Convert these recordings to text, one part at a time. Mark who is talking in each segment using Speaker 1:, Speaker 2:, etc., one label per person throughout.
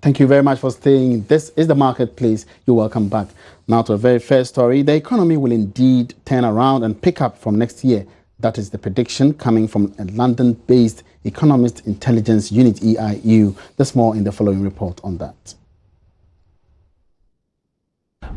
Speaker 1: Thank you very much for staying. This is the Marketplace. You're welcome back. Now to a very fair story. The economy will indeed turn around and pick up from next year. That is the prediction coming from a London-based Economist Intelligence Unit, EIU. There's more in the following report on that.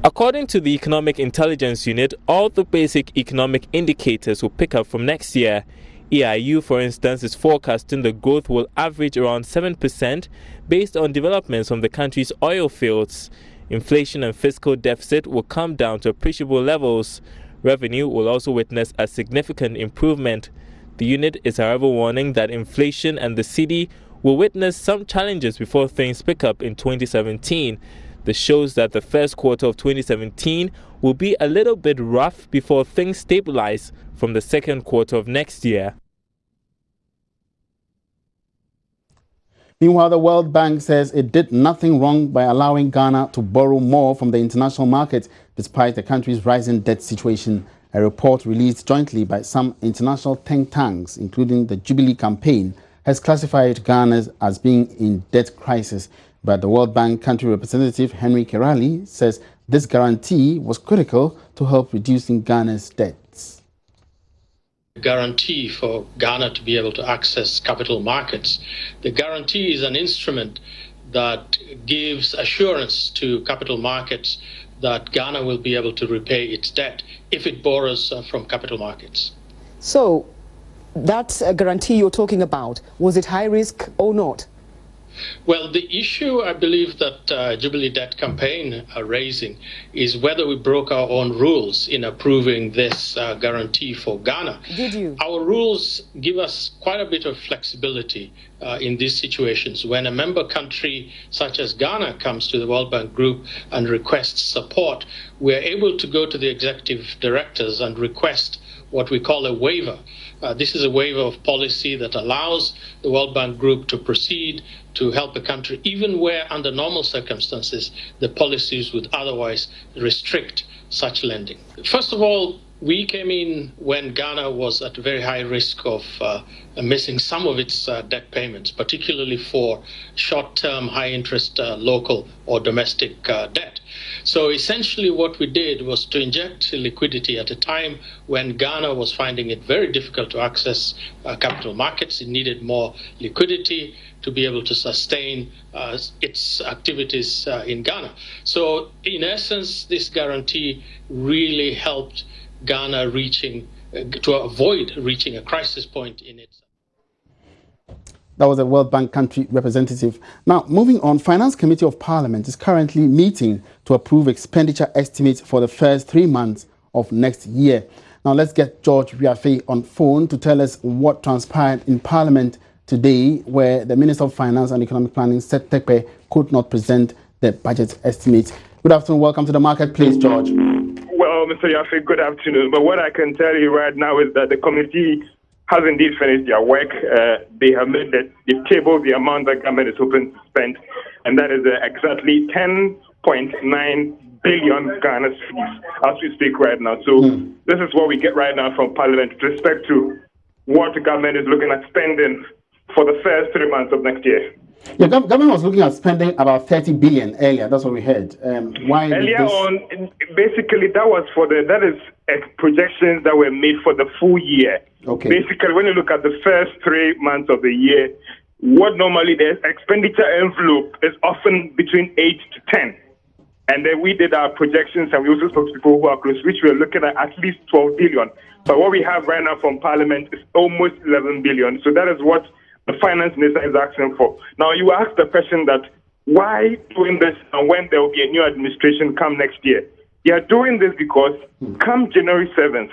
Speaker 2: According to the Economic Intelligence Unit, all the basic economic indicators will pick up from next year. EIU, for instance, is forecasting the growth will average around 7% based on developments from the country's oil fields. Inflation and fiscal deficit will come down to appreciable levels. Revenue will also witness a significant improvement. The unit is, however, warning that inflation and the cedi will witness some challenges before things pick up in 2017. This shows that the first quarter of 2017 will be a little bit rough before things stabilize from the second quarter of next year.
Speaker 1: Meanwhile, the World Bank says it did nothing wrong by allowing Ghana to borrow more from the international market despite the country's rising debt situation. A report released jointly by some international think tanks, including the Jubilee Campaign, has classified Ghana as being in debt crisis. But the World Bank country representative Henry Kerali says this guarantee was critical to help reducing Ghana's debts.
Speaker 3: Guarantee for Ghana to be able to access capital markets. The guarantee is an instrument that gives assurance to capital markets that Ghana will be able to repay its debt if it borrows from capital markets.
Speaker 4: So that guarantee you're talking about, was it high risk or not?
Speaker 3: Well, the issue I believe that Jubilee Debt Campaign are raising is whether we broke our own rules in approving this guarantee for Ghana.
Speaker 4: Did you?
Speaker 3: Our rules give us quite a bit of flexibility in these situations. When a member country such as Ghana comes to the World Bank Group and requests support, we're able to go to the executive directors and request what we call a waiver. This is a waiver of policy that allows the World Bank Group to proceed to help a country, even where under normal circumstances, the policies would otherwise restrict such lending. First of all, we came in when Ghana was at very high risk of missing some of its debt payments, particularly for short-term, high-interest local or domestic debt. So essentially what we did was to inject liquidity at a time when Ghana was finding it very difficult to access capital markets. It needed more liquidity to be able to sustain its activities in Ghana. So in essence, this guarantee really helped Ghana to avoid reaching a crisis point in its.
Speaker 1: That was a World Bank country representative. Now, moving on, Finance Committee of Parliament is currently meeting to approve expenditure estimates for the first 3 months of next year. Now, let's get George Wiafe on phone to tell us what transpired in Parliament today, where the Minister of Finance and Economic Planning, Seth Terkper, could not present the budget estimates. Good afternoon. Welcome to the Marketplace, George.
Speaker 5: Well, Mr. Yafe, good afternoon. But what I can tell you right now is that the committee has indeed finished their work. They have made they've tabled the amount that government is hoping to spend, and that is exactly 10.9 billion Ghana cedis as we speak right now. So this is what we get right now from Parliament with respect to what the government is looking at spending for the first 3 months of next year.
Speaker 1: Yeah, government was looking at spending about 30 billion earlier. That's what we heard. Why
Speaker 5: earlier on? Basically, that is projections that were made for the full year.
Speaker 1: Okay.
Speaker 5: Basically, when you look at the first 3 months of the year, what normally the expenditure envelope is often between 8 to 10. And then we did our projections, and we also spoke to people who are close, which we are looking at least 12 billion. But what we have right now from Parliament is almost 11 billion. So that is what the finance minister is asking for. Now, you asked the question that why doing this and when there will be a new administration come next year? They are doing this because come January 7th,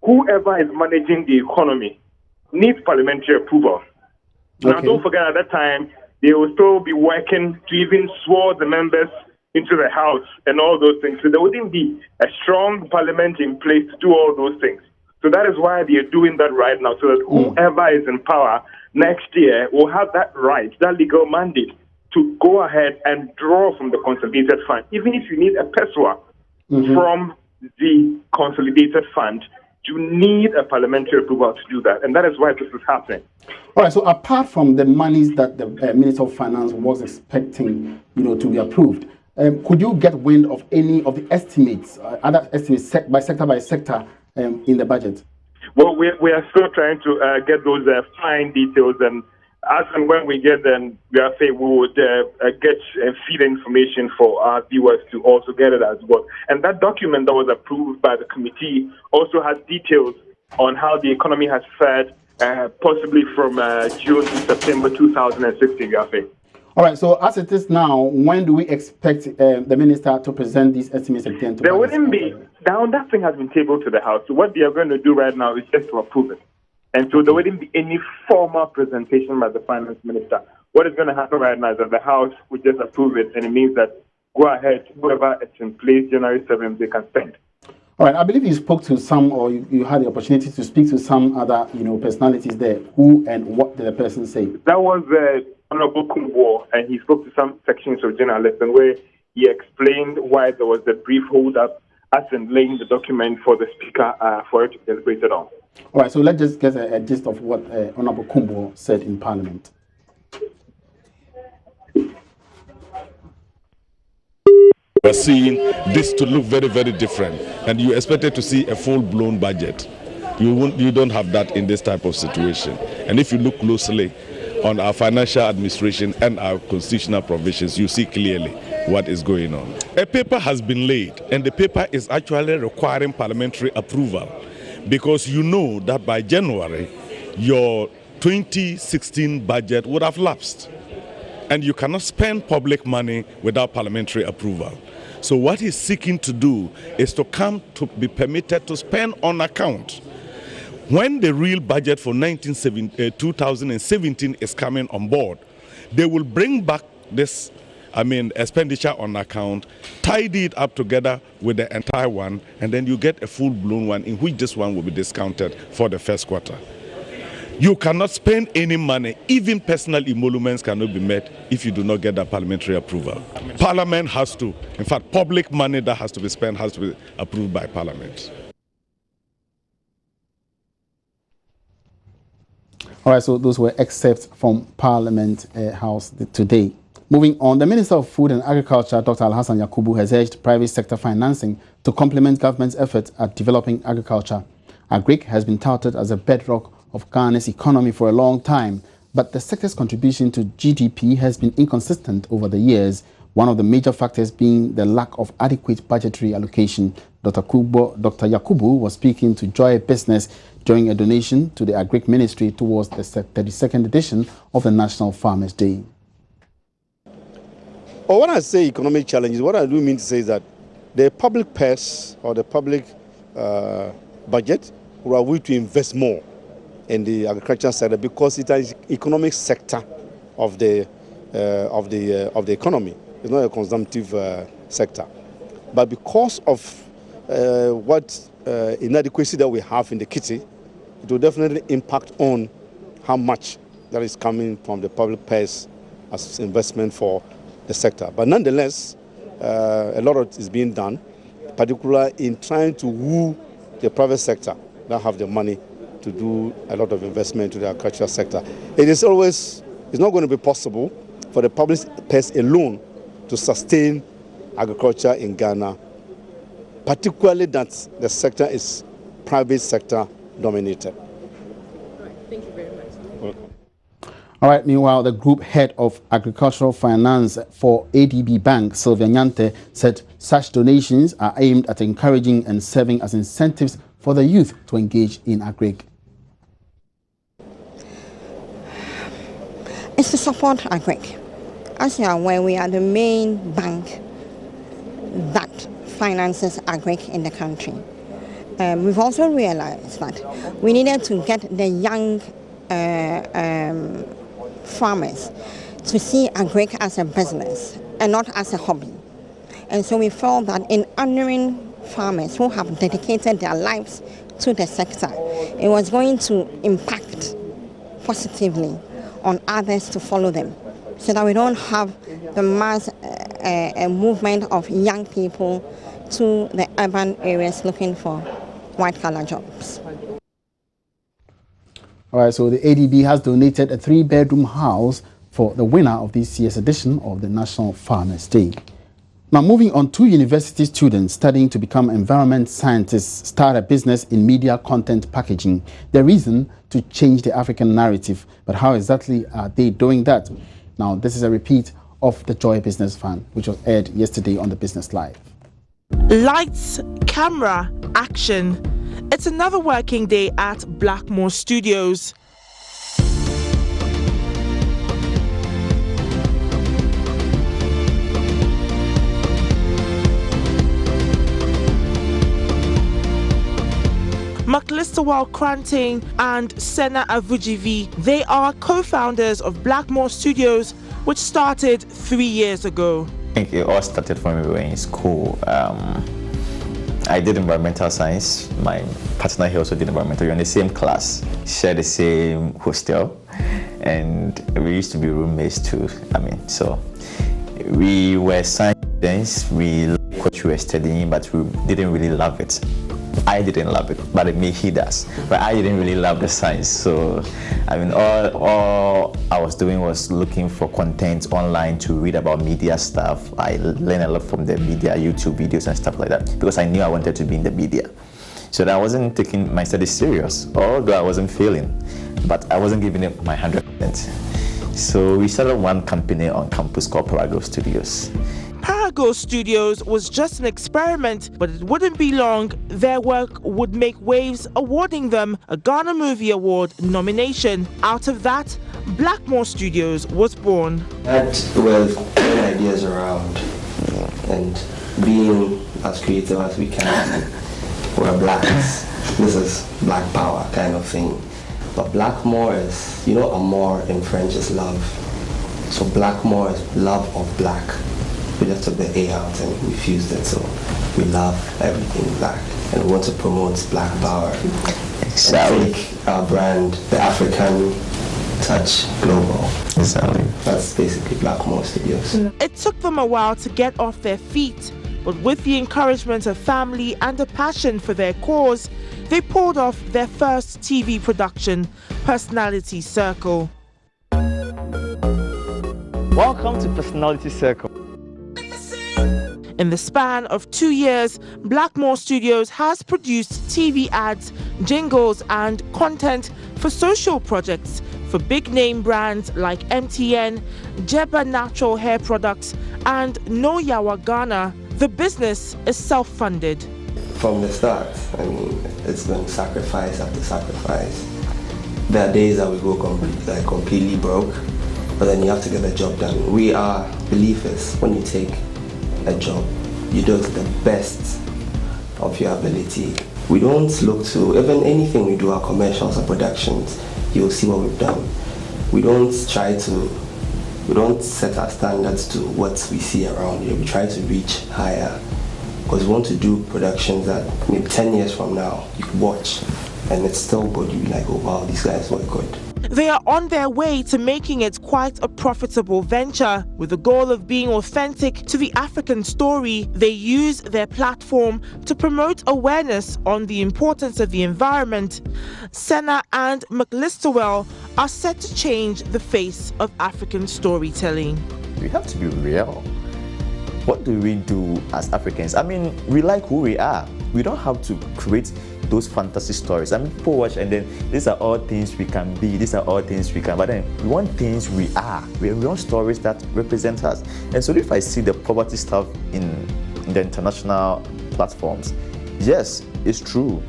Speaker 5: whoever is managing the economy needs parliamentary approval. Now, don't forget at that time, they will still be working to even swear the members into the House and all those things. So there wouldn't be a strong parliament in place to do all those things. So that is why they are doing that right now, so that whoever is in power next year will have that right, that legal mandate to go ahead and draw from the consolidated fund. Even if you need a PESWA from the consolidated fund, you need a parliamentary approval to do that, and that is why this is happening.
Speaker 1: All right. So apart from the monies that the Minister of Finance was expecting, to be approved, could you get wind of any of the estimates, other estimates by sector in the budget?
Speaker 5: Well, we are still trying to get those fine details, and as and when we get them, we would get feed information for our viewers to also get it as well. And that document that was approved by the committee also has details on how the economy has fared, possibly from June to September 2016.
Speaker 1: All right. So as it is now, when do we expect the minister to present these estimates again?
Speaker 5: There wouldn't be. Now that thing has been tabled to the House. So what they are going to do right now is just to approve it. And so there wouldn't be any formal presentation by the finance minister. What is going to happen right now is that the House will just approve it, and it means that go ahead, whoever is in place January 7th, they can spend.
Speaker 1: All right. I believe you spoke to some, or you had the opportunity to speak to some other, personalities there. Who and what did the person say?
Speaker 5: That was Honorable Kumbo, and he spoke to some sections of journalists, and where he explained why there was a brief hold-up as in laying the document for the speaker for it to be deliberated on.
Speaker 1: All right, so let's just get a gist of what Honorable Kumbo said in Parliament.
Speaker 6: We're seeing this to look very, very different, and you expected to see a full-blown budget. You don't have that in this type of situation. And if you look closely on our financial administration and our constitutional provisions, you see clearly what is going on. A paper has been laid, and the paper is actually requiring parliamentary approval, because you know that by January, your 2016 budget would have lapsed, and you cannot spend public money without parliamentary approval. So what he's seeking to do is to come to be permitted to spend on account. When the real budget for 2017 is coming on board, they will bring back this expenditure on account, tidy it up together with the entire one, and then you get a full-blown one in which this one will be discounted for the first quarter. You cannot spend any money, even personal emoluments cannot be met if you do not get that parliamentary approval. Parliament has to, in fact, public money that has to be spent has to be approved by Parliament.
Speaker 1: All right, so those were excerpts from Parliament House today. Moving on, the Minister of Food and Agriculture, Dr. Alhassan Yakubu, has urged private sector financing to complement government's efforts at developing agriculture. Agric has been touted as a bedrock of Ghana's economy for a long time, but the sector's contribution to GDP has been inconsistent over the years, one of the major factors being the lack of adequate budgetary allocation. Dr. Yakubu was speaking to Joy Business during a donation to the Agric Ministry towards the 32nd edition of the National Farmers' Day.
Speaker 7: Well, when I say economic challenges, what I do mean to say is that the public purse or the public budget will have to invest more in the agricultural sector because it is economic sector of the economy. It's not a consumptive sector. But because of what inadequacy that we have in the kitty, it will definitely impact on how much that is coming from the public purse as investment for the sector. But nonetheless, a lot of it is being done, particularly in trying to woo the private sector that have the money to do a lot of investment to the agricultural sector. It's not going to be possible for the public purse alone to sustain agriculture in Ghana, particularly that the sector is private sector dominated.
Speaker 4: All right, thank you very much.
Speaker 7: Welcome.
Speaker 1: All right, meanwhile, the group head of agricultural finance for ADB Bank, Sylvia Nyante, said such donations are aimed at encouraging and serving as incentives for the youth to engage in agric.
Speaker 8: It's to support agric. As you are aware, we are the main bank that finances agric in the country. We've also realized that we needed to get the young farmers to see agric as a business and not as a hobby. And so we felt that in honoring farmers who have dedicated their lives to the sector, it was going to impact positively on others to follow them, so that we don't have the mass movement of young people to the urban areas looking for white-collar jobs.
Speaker 1: All right, so the ADB has donated a 3-bedroom house for the winner of this year's edition of the National Farmers' Day. Now, moving on, 2 university students studying to become environment scientists start a business in media content packaging. The reason to change the African narrative, but how exactly are they doing that? Now, this is a repeat of the Joy Business Fund, which was aired yesterday on the Business Live.
Speaker 9: Lights, camera, action. It's another working day at Blackmore Studios. Maklistawal Kranting and Sena Avujivi, they are co-founders of Blackmore Studios, which started 3 years ago.
Speaker 10: I think it all started from when we were in school. I did environmental science. My partner here also did environmental. We were in the same class, shared the same hostel, and we used to be roommates too. So we were science students. We liked what we were studying, but we didn't really love it. I didn't love it, but he does. But I didn't really love the science. So, all I was doing was looking for content online to read about media stuff. I learned a lot from the media, YouTube videos and stuff like that, because I knew I wanted to be in the media. So that I wasn't taking my studies serious, although I wasn't failing, but I wasn't giving it my 100%. So we started one company on campus called Agric Studios.
Speaker 9: Agric Studios was just an experiment, but it wouldn't be long. Their work would make waves, awarding them a Ghana Movie Award nomination. Out of that, Blackmore Studios was born.
Speaker 11: That was throwing ideas around and being as creative as we can. We're blacks. This is black power kind of thing. But Blackmore is, amour in French is love. So Blackmore is love of black. We just took the A out and we fused it, so we love everything black and we want to promote black power. Exactly. And take our brand, the African touch, global. Exactly. That's basically Blackmore Studios.
Speaker 9: It took them a while to get off their feet, but with the encouragement of family and a passion for their cause, they pulled off their first TV production, Personality Circle.
Speaker 10: Welcome to Personality Circle.
Speaker 9: In the span of 2 years, Blackmore Studios has produced TV ads, jingles and content for social projects for big-name brands like MTN, Jeba Natural Hair Products and No Yawa Ghana. The business is self-funded.
Speaker 11: From the start, it's been sacrifice after sacrifice. There are days that we go completely broke, but then you have to get the job done. We are believers. When you take a job, you do it to the best of your ability. We don't look to, even anything we do, our commercials or productions, you'll see what we've done. We don't set our standards to what we see around here. We try to reach higher because we want to do productions that maybe 10 years from now you could watch and it's still good. You'll be like, oh wow, these guys were good.
Speaker 9: They are on their way to making it quite a profitable venture. With the goal of being authentic to the African story, they use their platform to promote awareness on the importance of the environment. Sena and Maklistawal are set to change the face of African storytelling.
Speaker 10: We have to be real. What do we do as Africans? We like who we are. We don't have to create those fantasy stories. People watch and then these are all things we can be, these are all things we can, but then we want things we are. We want stories that represent us. And so if I see the poverty stuff in the international platforms, yes, it's true.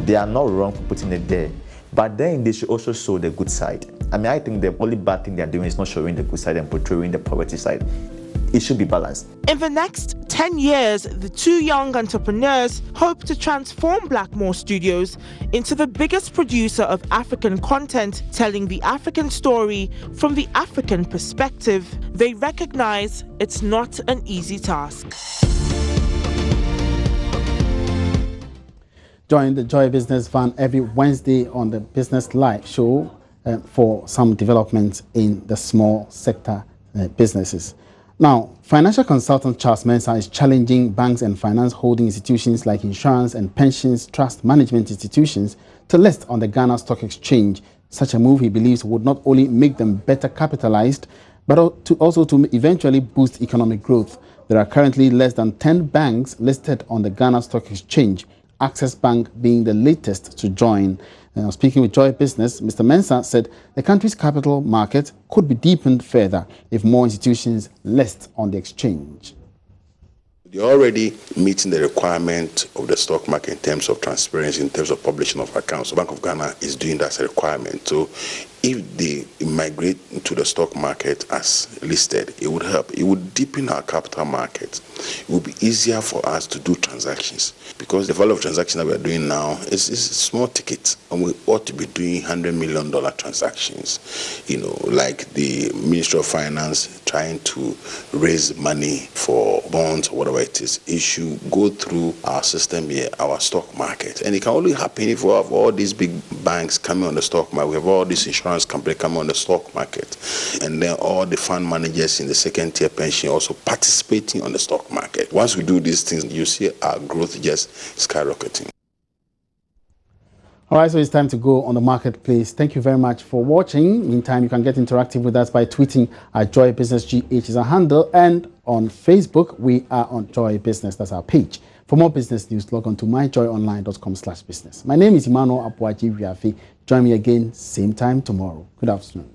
Speaker 10: They are not wrong for putting it there. But then they should also show the good side. I think the only bad thing they're doing is not showing the good side and portraying the poverty side. It should be balanced.
Speaker 9: In the next 10 years, the 2 young entrepreneurs hope to transform Blackmore Studios into the biggest producer of African content, telling the African story from the African perspective. They recognize it's not an easy task.
Speaker 1: Join the Joy Business Fund every Wednesday on the Business Live show for some developments in the small sector businesses. Now, financial consultant Charles Mensah is challenging banks and finance holding institutions like insurance and pensions trust management institutions to list on the Ghana Stock Exchange Such a move, he believes, would not only make them better capitalized, but also to eventually boost economic growth. There are currently less than 10 banks listed on the Ghana Stock Exchange, Access Bank being the latest to join. Speaking with Joy Business, Mr. Mensah said the country's capital market could be deepened further if more institutions list on the exchange.
Speaker 12: They're already meeting the requirement of the stock market in terms of transparency, in terms of publishing of accounts. The Bank of Ghana is doing that as a requirement. So if they migrate into the stock market as listed, it would help. It would deepen our capital market. It would be easier for us to do transactions, because the value of transactions that we are doing now is small tickets, and we ought to be doing $100 million transactions. You know, like the Ministry of Finance trying to raise money for bonds or whatever it is. It should go through our system here, our stock market. And it can only happen if we have all these big banks coming on the stock market. We have all these insurance companies coming on the stock market. And then all the fund managers in the second tier pension also participating on the stock market. Once we do these things, you see our growth just skyrocketing.
Speaker 1: All right, so it's time to go on the marketplace. Thank you very much for watching. Meantime, you can get interactive with us by tweeting at Joy Business GH is our handle, and on Facebook, we are on Joy Business. That's our page. For more business news, log on to myjoyonline.com/business. My name is Emmanuel Apuaji Riafi. Join me again, same time tomorrow. Good afternoon.